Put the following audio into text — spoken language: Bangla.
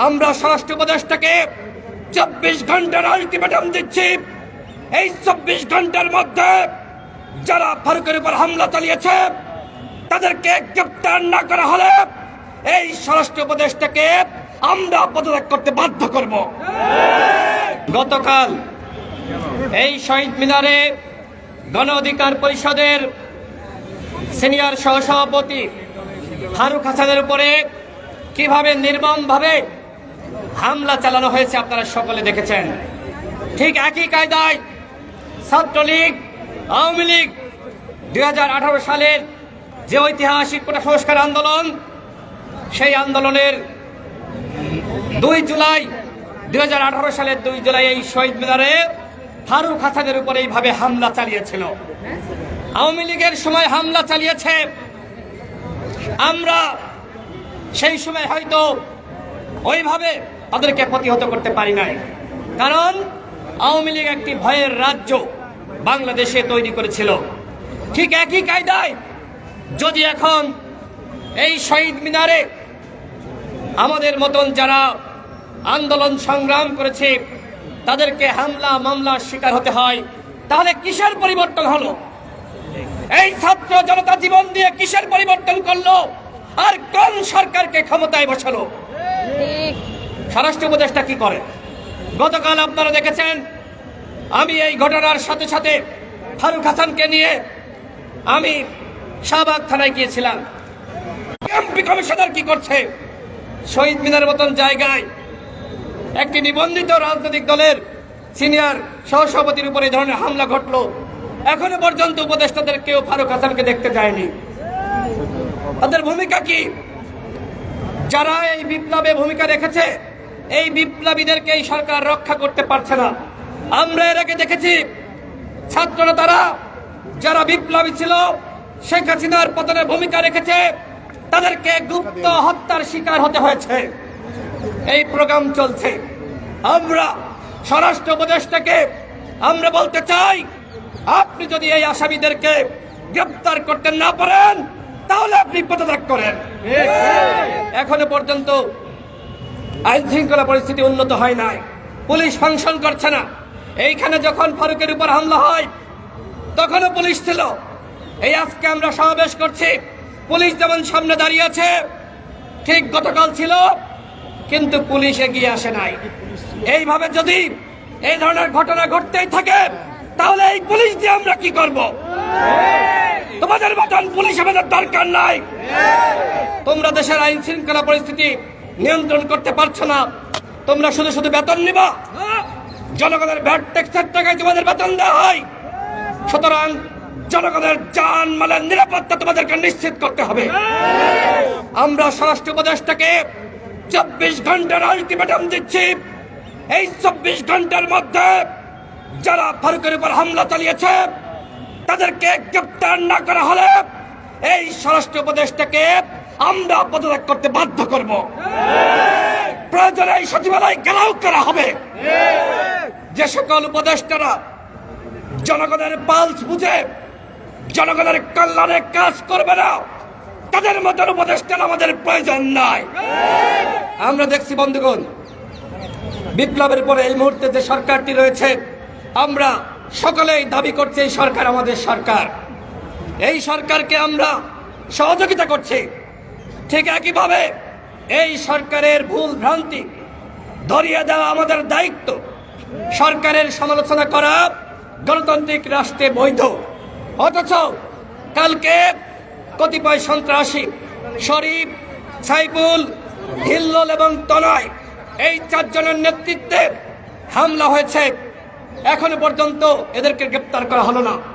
আমরা স্বরাষ্ট্র উপদেষ্টাকে 24 ঘন্টার আলটিমেটাম দিচ্ছি। এই 24 ঘন্টার মধ্যে যারা ফারুকের উপর হামলা চালিয়েছে তাদেরকে গ্রেপ্তার না করা হলে এই স্বরাষ্ট্র উপদেষ্টাকে আমরা পদত্যাগ করতে বাধ্য করব। গতকাল এই শহীদ মিনারে গণ অধিকার পরিষদের সিনিয়র সহসভাপতি ফারুক হাসানের উপরে কিভাবে নির্মমভাবে হামলা চালানো হয়েছে আপনারা সকলে দেখেছেন। ঠিক একই কায়দায় ছাত্রলীগ, আওয়ামী লীগ 2018 সালের যে ঐতিহাসিক কোটা সংস্কার আন্দোলন, সেই আন্দোলনের 2 জুলাই 2018 সালের 2 জুলাই এই শহীদ মিনারে ফারুক হাসানের উপরে এইভাবে হামলা চালিয়েছিল। আওয়ামী লীগের সময় হামলা চালিয়েছে। আমরা সেই সময় হয়তো ওইভাবে তাদেরকে প্রতিহত করতে পারি নাই, কারণ আওয়ামী লীগ একটি ভয়ের রাজ্য বাংলাদেশে তৈরি করেছিল। ঠিক একই কায়দায় যদি এখন এই শহীদ মিনারে আমাদের মতন যারা আন্দোলন সংগ্রাম করেছে তাদেরকে হামলা মামলার শিকার হতে হয়, তাহলে কিসের পরিবর্তন হলো? এই ছাত্র জনতা জীবন দিয়ে কিসের পরিবর্তন করলো? আর কোন সরকারকে ক্ষমতায় বসালো? স্বরাষ্ট্র উপদেষ্টা কি করে? গতকাল আপনারা দেখেছেন, আমি এই ঘটনার সাথে সাথে ফারুক হাসানকে নিয়ে আমি শাহবাগ থানায় গিয়েছিলাম। এমপি কমিশনার কি করছে? শহীদ মিনার মতন জায়গায় একটি নিবন্ধিত রাজনৈতিক দলের সিনিয়র সহসভাপতির উপরে এই ধরনের হামলা ঘটলো। এখনো পর্যন্ত উপদেষ্টাদের কেউ ফারুক হাসানকে দেখতে যায়নি। তাদের ভূমিকা কি? যারা এই বিপ্লবে ভূমিকা রেখেছে, এই বিপ্লবীদেরকে এই সরকার রক্ষা করতে পারছে না। আমরা এর আগে দেখেছি ছাত্ররা তারা যারা বিপ্লবী ছিল, শেখ হাসিনার পতনের ভূমিকা রেখেছে, তাদেরকে গুপ্ত হত্যার শিকার হতে হয়েছে। এই প্রোগ্রাম চলছে। আমরা স্বরাষ্ট্র উপদেষ্টাকে আমরা বলতে চাই, আপনি যদি এই আসামিদেরকে গ্রেপ্তার করতে না পারেন তাহলে আপনি পদত্যাগ করেন। এখনো পর্যন্ত আইন শৃঙ্খলা পরিস্থিতি উন্নত হয় নাই, পুলিশ ফাংশন করছে না। এইখানে যখন ফারুকের উপর হামলা হয় তখনও পুলিশ ছিল। এই আজকে আমরা সমাবেশ করছি, পুলিশ যেমন সামনে দাঁড়িয়ে আছে ঠিক গতকাল ছিল, কিন্তু পুলিশ এগিয়ে আসে নাই। এইভাবে যদি এই ধরনের ঘটনা ঘটতেই থাকে তাহলে এই পুলিশ দিয়ে আমরা কি করব? তোমাদের মতন পুলিশ আমাদের দরকার নাই। তোমরা দেশের আইন শৃঙ্খলা পরিস্থিতি নিয়ন্ত্রণ করতে পারছো না। তোমরা শুধু শুধু বেতন নিবা, জনগণের ভ্যাট ট্যাক্সের টাকায় তোমাদের বেতন দেওয়া হয়। সুতরাং জনগণের জান মালের নিরাপত্তা তোমাদেরকে নিশ্চিত করতে হবে। আমরা স্বরাষ্ট্র উপদেষ্টাকে 24 ঘন্টার আলটিমেটাম দিচ্ছি। এই 24 ঘন্টার মধ্যে যারা ফারুকের উপর হামলা চালিয়েছে তাদেরকে গ্রেপ্তার না করা হলে এই স্বরাষ্ট্র উপদেষ্টাকে আমরা পদত্যাগ করতে বাধ্য করব। প্রয়োজনে এই সচিবালয় ঘেরাও করা হবে। যে সকল উপদেষ্টারা জনগণের পালস বুঝে জনগণের কল্যাণে কাজ করবে না, তাদের মতন উপদেষ্টার আমাদের প্রয়োজন নাই। আমরা দেখছি বন্ধুগণ, বিপ্লবের পরে এই মুহূর্তে যে সরকারটি রয়েছে, আমরা সকলেই দাবি করছি এই সরকার আমাদের সরকার। এই সরকারকে আমরা সহযোগিতা করছি। ঠিক একইভাবে এই সরকারের ভুল ভ্রান্তি ধরিয়ে দেওয়া আমাদের দায়িত্ব। সরকারের সমালোচনা করা গণতান্ত্রিক রাষ্ট্রে বৈধ, অথচ কালকে কতিপয় সন্ত্রাসী শরীফ, সাইফুল, হিল্লোল এবং তনয় এই 4 জনের নেতৃত্বে হামলা হয়েছে। এখনো পর্যন্ত এদেরকে গ্রেপ্তার করা হলো না।